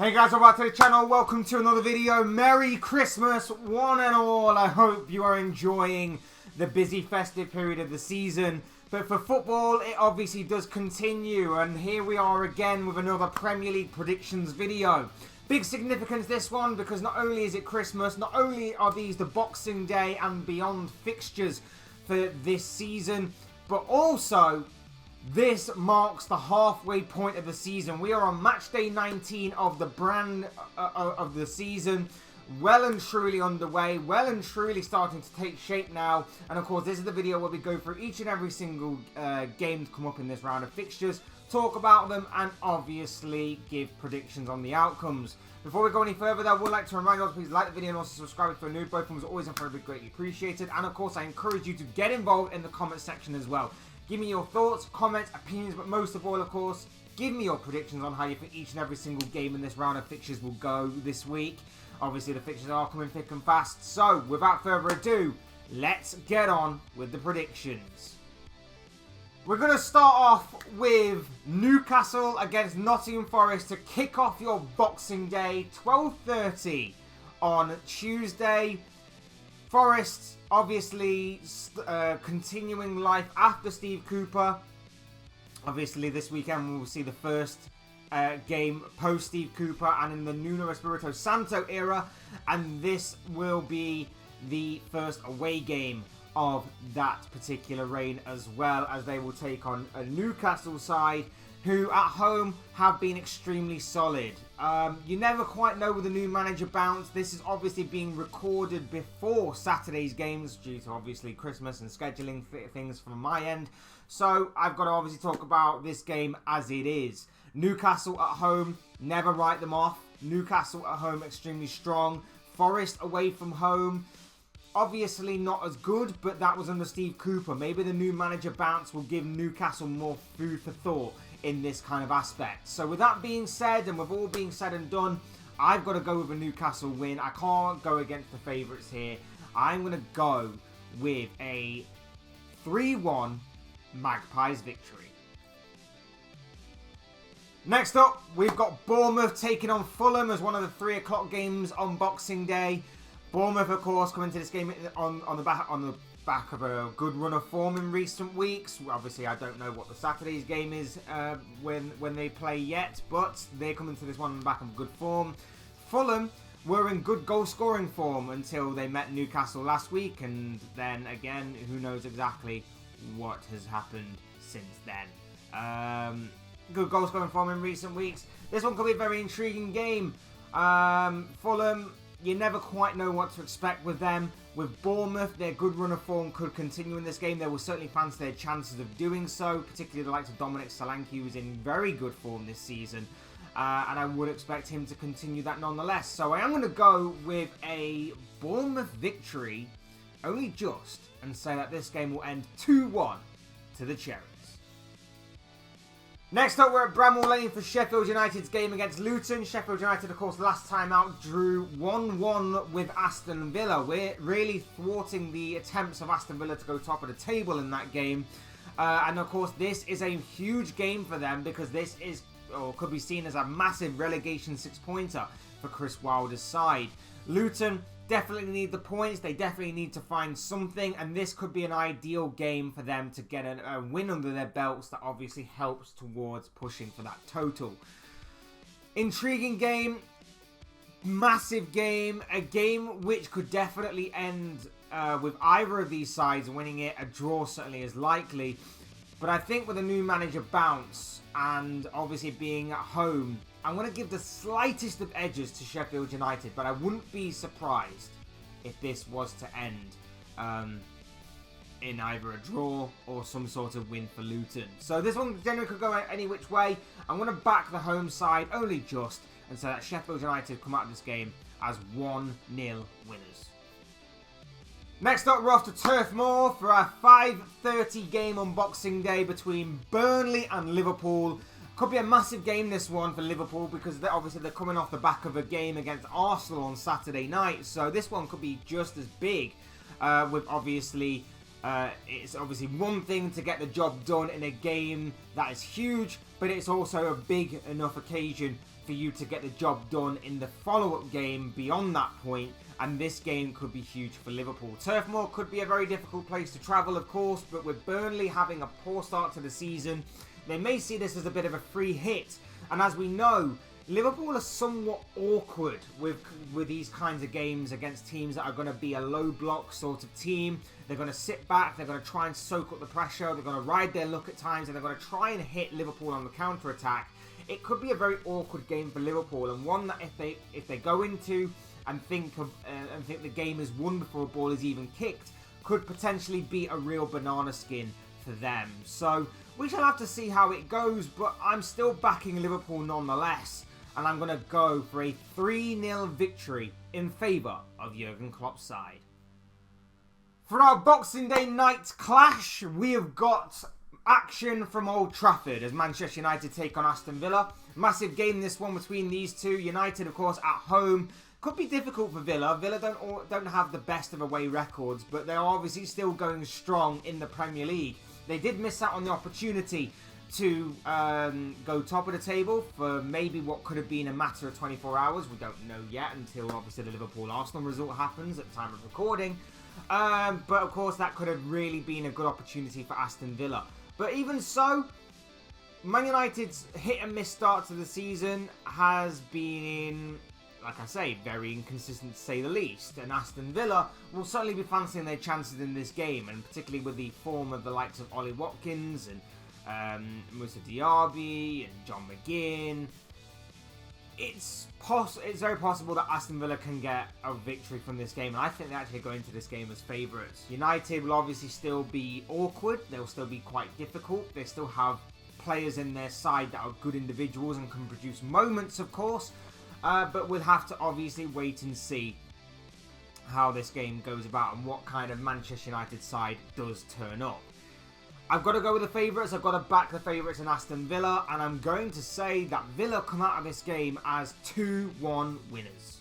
Hey guys, welcome back to the channel. Welcome to another video. Merry Christmas, one and all. I hope you are enjoying the busy festive period of the season. But for football, it obviously does continue. And here we are again with another Premier League predictions video. Big significance this one because not only is it Christmas, not only are these the Boxing Day and beyond fixtures for this season, but also this marks the halfway point of the season. We are on match day 19 of the of the season. Well and truly underway, well and truly starting to take shape now. And of course, this is the video where we go through each and every single game to come up in this round of fixtures, talk about them, and obviously give predictions on the outcomes. Before we go any further, though, I would like to remind you to please like the video and also subscribe if you're new. Both of them is always and forever greatly appreciated. And of course, I encourage you to get involved in the comment section as well. Give me your thoughts, comments, opinions, but most of all, of course, give me your predictions on how you think each and every single game in this round of fixtures will go this week. Obviously, the fixtures are coming thick and fast. So, without further ado, let's get on with the predictions. We're going to start off with Newcastle against Nottingham Forest to kick off your Boxing Day, 12:30 on Tuesday. Forest, obviously, continuing life after Steve Cooper. Obviously, this weekend we'll see the first game post Steve Cooper and in the Nuno Espirito Santo era. And this will be the first away game of that particular reign, as well as they will take on a Newcastle side who at home have been extremely solid. You never quite know with the new manager bounce. This is obviously being recorded before Saturday's games due to obviously Christmas and scheduling things from my end. So I've got to obviously talk about this game as it is. Newcastle at home, never write them off. Newcastle at home, extremely strong. Forest away from home, obviously not as good, but that was under Steve Cooper. Maybe the new manager bounce will give Newcastle more food for thought in this kind of aspect. So with that being said, and with all being said and done, I've got to go with a Newcastle win. I can't go against the favourites here. I'm going to go with a 3-1 Magpies victory. Next up, we've got Bournemouth taking on Fulham as one of the 3 o'clock games on Boxing Day. Bournemouth, of course, coming to this game on the back of a good run of form in recent weeks. Obviously, I don't know what the Saturday's game is when they play yet, but they're coming to this one on the back of good form. Fulham were in good goal-scoring form until they met Newcastle last week, and then again, who knows exactly what has happened since then. Good goal-scoring form in recent weeks. This one could be a very intriguing game. Fulham, you never quite know what to expect with them. With Bournemouth, their good run of form could continue in this game. They will certainly fancy their chances of doing so, particularly the likes of Dominic Solanke, who is in very good form this season. And I would expect him to continue that nonetheless. So I am going to go with a Bournemouth victory, only just, and say that this game will end 2-1 to the Cherries. Next up, we're at Bramall Lane for Sheffield United's game against Luton. Sheffield United, of course, last time out drew 1-1 with Aston Villa. We're really thwarting the attempts of Aston Villa to go top of the table in that game. And of course, this is a huge game for them because this is, or could be seen as a massive relegation 6-pointer for Chris Wilder's side. Luton definitely need the points. They definitely need to find something, and this could be an ideal game for them to get a win under their belts that obviously helps towards pushing for that total. Intriguing game, massive game, a game which could definitely end with either of these sides winning it. A draw certainly is likely, but I think with a new manager bounce and obviously being at home, I'm going to give the slightest of edges to Sheffield United, but I wouldn't be surprised if this was to end in either a draw or some sort of win for Luton. So this one generally could go any which way. I'm going to back the home side only just, and so that Sheffield United come out of this game as 1-0 winners. Next up, we're off to Turf Moor for our 5:30 game on Boxing Day between Burnley and Liverpool. Could be a massive game, this one, for Liverpool, because they're coming off the back of a game against Arsenal on Saturday night. So this one could be just as big, with obviously It's obviously one thing to get the job done in a game that is huge, but it's also a big enough occasion for you to get the job done in the follow-up game beyond that point, and this game could be huge for Liverpool. Turf Moor could be a very difficult place to travel, of course, but with Burnley having a poor start to the season, they may see this as a bit of a free hit. And as we know, Liverpool are somewhat awkward with these kinds of games against teams that are going to be a low block sort of team. They're going to sit back, they're going to try and soak up the pressure, they're going to ride their luck at times, and they're going to try and hit Liverpool on the counter-attack. It could be a very awkward game for Liverpool, and one that if they go into and think the game is won before a ball is even kicked, could potentially be a real banana skin for them. So we shall have to see how it goes, but I'm still backing Liverpool nonetheless, and I'm going to go for a 3-0 victory in favour of Jurgen Klopp's side. For our Boxing Day night clash, we have got action from Old Trafford as Manchester United take on Aston Villa. Massive game this one between these two. United, of course, at home. Could be difficult for Villa. Villa don't have the best of away records, but they're obviously still going strong in the Premier League. They did miss out on the opportunity to go top of the table for maybe what could have been a matter of 24 hours. We don't know yet until obviously the Liverpool-Arsenal result happens at the time of recording. But of course that could have really been a good opportunity for Aston Villa. But even so, Man United's hit and miss start to the season has been, like I say, very inconsistent to say the least. And Aston Villa will certainly be fancying their chances in this game, and particularly with the form of the likes of Ollie Watkins and Moussa Diaby and John McGinn. It's very possible that Aston Villa can get a victory from this game, and I think they actually go into this game as favourites. United will obviously still be awkward, they'll still be quite difficult, they still have players in their side that are good individuals and can produce moments, of course, but we'll have to obviously wait and see how this game goes about and what kind of Manchester United side does turn up. I've got to go with the favourites. I've got to back the favourites in Aston Villa, and I'm going to say that Villa come out of this game as 2-1 winners.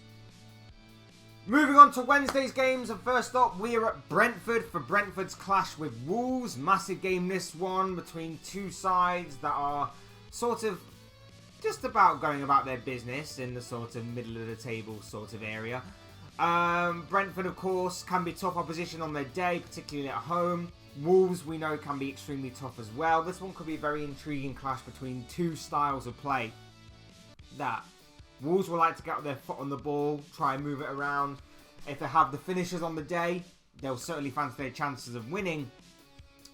Moving on to Wednesday's games, and first up, we're at Brentford for Brentford's clash with Wolves. Massive game this one between two sides that are sort of just about going about their business in the sort of middle of the table sort of area. Brentford, of course, can be tough opposition on their day, particularly at home. Wolves, we know, can be extremely tough as well. This one could be a very intriguing clash between two styles of play. That Wolves will like to get their foot on the ball, try and move it around. If they have the finishers on the day, they'll certainly fancy their chances of winning.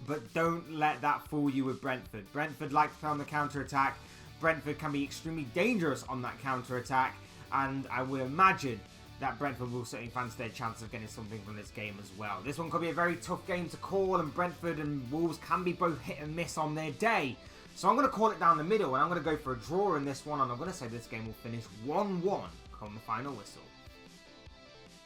But don't let that fool you with Brentford. Brentford like to play on the counter-attack. Brentford can be extremely dangerous on that counter-attack. And I would imagine that Brentford will certainly fancy their chance of getting something from this game as well. This one could be a very tough game to call, and Brentford and Wolves can be both hit and miss on their day. So I'm going to call it down the middle, and I'm going to go for a draw in this one, and I'm going to say this game will finish 1-1 come the final whistle.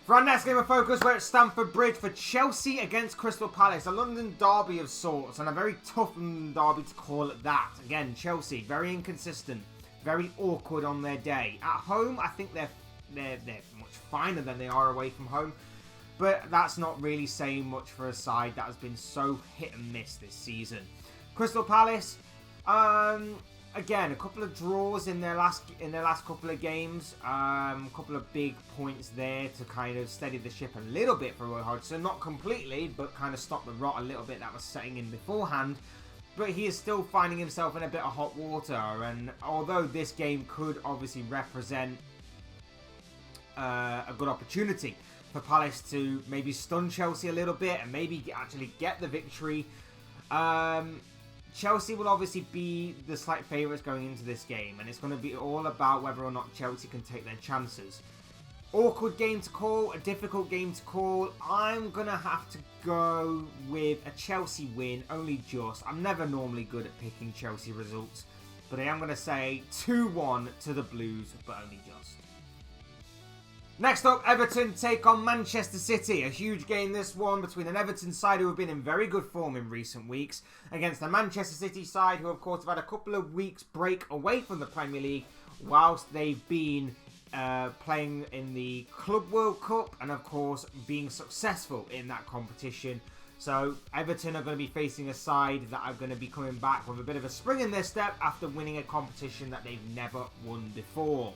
For our next game of focus, we're at Stamford Bridge for Chelsea against Crystal Palace. A London derby of sorts, and a very tough London derby to call it that. Again, Chelsea, very inconsistent, very awkward on their day. At home, I think they're much finer than they are away from home, but that's not really saying much for a side that has been so hit and miss this season. Crystal Palace, again, a couple of draws in their last couple of games, a couple of big points there to kind of steady the ship a little bit for Roy Hodgson, not completely, but kind of stop the rot a little bit that was setting in beforehand. But he is still finding himself in a bit of hot water, and although this game could obviously represent a good opportunity for Palace to maybe stun Chelsea a little bit and maybe actually get the victory, Chelsea will obviously be the slight favourites going into this game, and it's going to be all about whether or not Chelsea can take their chances. Awkward game to call, a difficult game to call. I'm going to have to go with a Chelsea win, only just. I'm never normally good at picking Chelsea results, but I am going to say 2-1 to the Blues, but only just. Next up, Everton take on Manchester City. A huge game this one between an Everton side who have been in very good form in recent weeks against the Manchester City side who, of course, have had a couple of weeks break away from the Premier League whilst they've been playing in the Club World Cup and, of course, being successful in that competition. So Everton are going to be facing a side that are going to be coming back with a bit of a spring in their step after winning a competition that they've never won before.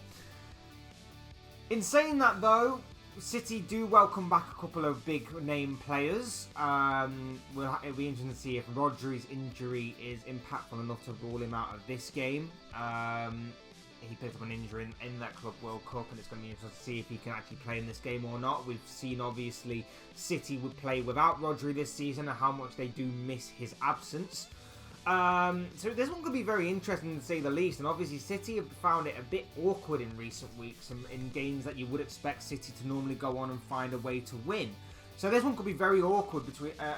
In saying that though, City do welcome back a couple of big name players. It'll be interesting to see if Rodri's injury is impactful enough to rule him out of this game. He picked up an injury in that Club World Cup, and it's going to be interesting to see if he can actually play in this game or not. We've seen, obviously, City would play without Rodri this season and how much they do miss his absence. So this one could be very interesting to say the least, and obviously City have found it a bit awkward in recent weeks in games that you would expect City to normally go on and find a way to win. So this one could be very awkward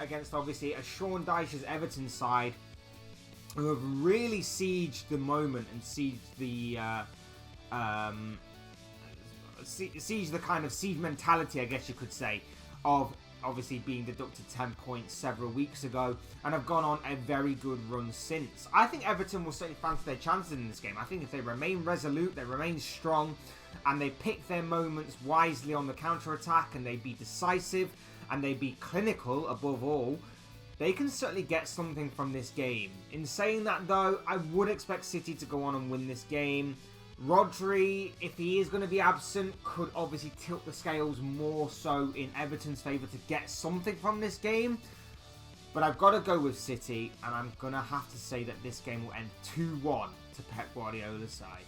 against, obviously, a Sean Dyche's Everton side who have really sieged the moment and sieged the kind of siege mentality, I guess you could say, of obviously being deducted 10 points several weeks ago, and have gone on a very good run since. I think Everton will certainly fancy their chances in this game. I think if they remain resolute, they remain strong, and they pick their moments wisely on the counter-attack, and they be decisive, and they be clinical above all, they can certainly get something from this game. In saying that though, I would expect City to go on and win this game. Rodri, if he is going to be absent, could obviously tilt the scales more so in Everton's favour to get something from this game. But I've got to go with City, and I'm going to have to say that this game will end 2-1 to Pep Guardiola's side.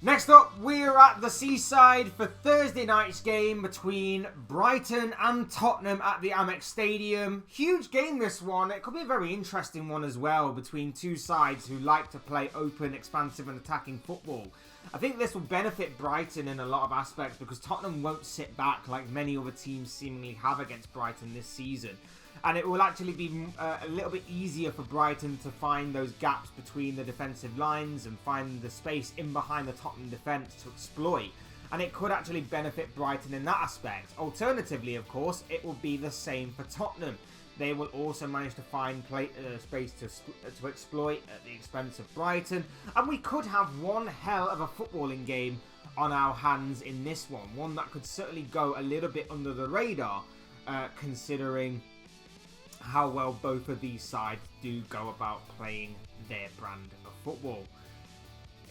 Next up, we're at the seaside for Thursday night's game between Brighton and Tottenham at the Emirates Stadium. Huge game, this one. It could be a very interesting one as well between two sides who like to play open, expansive and attacking football. I think this will benefit Brighton in a lot of aspects because Tottenham won't sit back like many other teams seemingly have against Brighton this season. And it will actually be a little bit easier for Brighton to find those gaps between the defensive lines and find the space in behind the Tottenham defence to exploit. And it could actually benefit Brighton in that aspect. Alternatively, of course, it will be the same for Tottenham. They will also manage to find space to exploit at the expense of Brighton. And we could have one hell of a footballing game on our hands in this one. One that could certainly go a little bit under the radar, considering how well both of these sides do go about playing their brand of football.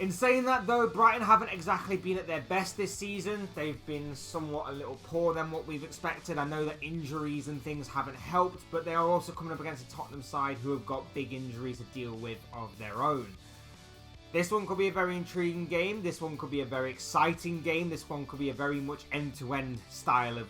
In saying that though, Brighton haven't exactly been at their best this season. They've been somewhat a little poor than what we've expected. I know that injuries and things haven't helped, but they are also coming up against a Tottenham side who have got big injuries to deal with of their own. This one could be a very intriguing game. This one could be a very exciting game. This one could be a very much end-to-end style of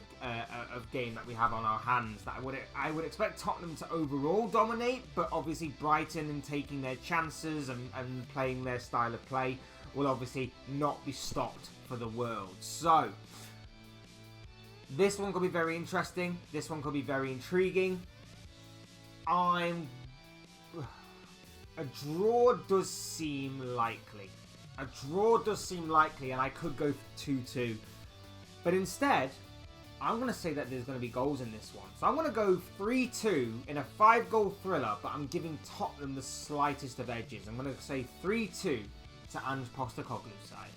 game that we have on our hands. That I would expect Tottenham to overall dominate, but obviously Brighton, in taking their chances and playing their style of play, will obviously not be stopped for the world. So this one could be very interesting. This one could be very intriguing. A draw does seem likely. A draw does seem likely, and I could go for 2-2. But instead, I'm going to say that there's going to be goals in this one. So I'm going to go 3-2 in a 5-goal thriller, but I'm giving Tottenham the slightest of edges. I'm going to say 3-2 to Ange Postecoglou's side.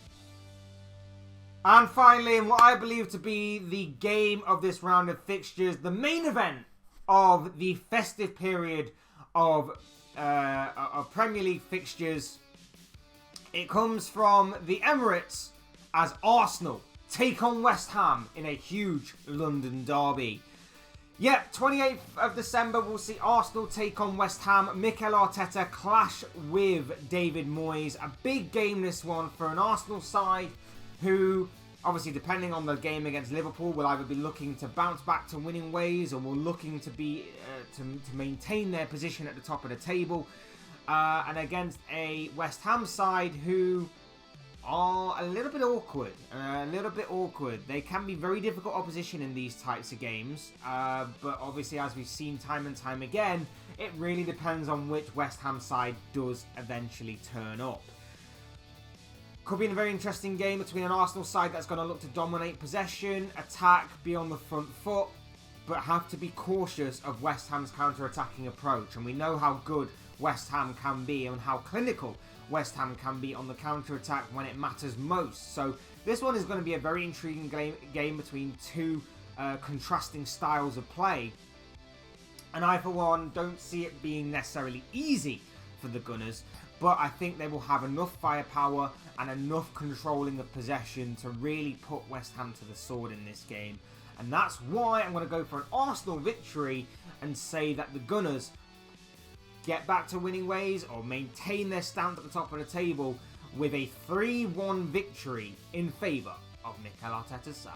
And finally, in what I believe to be the game of this round of fixtures, the main event of the festive period of Premier League fixtures. It comes from the Emirates as Arsenal take on West Ham in a huge London derby. Yep, 28th of December we'll see Arsenal take on West Ham. Mikel Arteta clash with David Moyes. A big game this one for an Arsenal side who, obviously depending on the game against Liverpool, will either be looking to bounce back to winning ways or will looking to be to maintain their position at the top of the table, and against a West Ham side who are a little bit awkward. They can be very difficult opposition in these types of games, but obviously, as we've seen time and time again, it really depends on which West Ham side does eventually turn up. Could be a very interesting game between an Arsenal side that's going to look to dominate possession, attack, be on the front foot, but have to be cautious of West Ham's counter-attacking approach. And we know how good West Ham can be and how clinical West Ham can be on the counter-attack when it matters most. So this one is going to be a very intriguing game between two contrasting styles of play. And I, for one, don't see it being necessarily easy for the Gunners, but I think they will have enough firepower and enough controlling of possession to really put West Ham to the sword in this game. And that's why I'm going to go for an Arsenal victory and say that the Gunners get back to winning ways or maintain their stance at the top of the table with a 3-1 victory in favour of Mikel Arteta's side.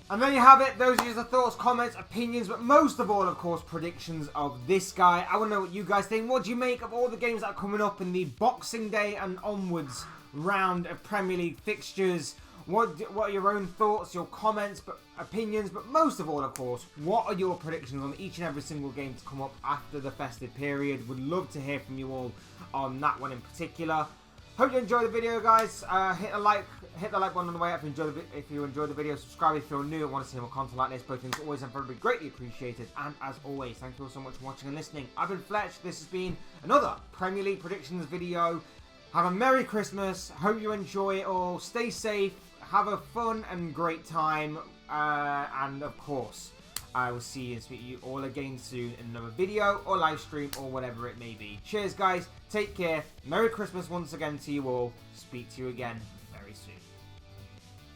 And there you have it. Those are just the thoughts, comments, opinions, but most of all, of course, predictions of this guy. I want to know what you guys think. What do you make of all the games that are coming up in the Boxing Day and onwards round of Premier League fixtures? What are your own thoughts, your comments, but opinions, but most of all, of course, what are your predictions on each and every single game to come up after the festive period? Would love to hear from you all on that one in particular. Hope you enjoyed the video, guys. Hit the like button on the way up if you enjoyed the video. Subscribe if you're new and want to see more content like this. Both things always and very greatly appreciated. And as always, thank you all so much for watching and listening. I've been Fletch. This has been another Premier League predictions video. Have a Merry Christmas. Hope you enjoy it all. Stay safe. Have a fun and great time. And of course, I will see you and speak to you all again soon in another video or live stream or whatever it may be. Cheers, guys. Take care. Merry Christmas once again to you all. Speak to you again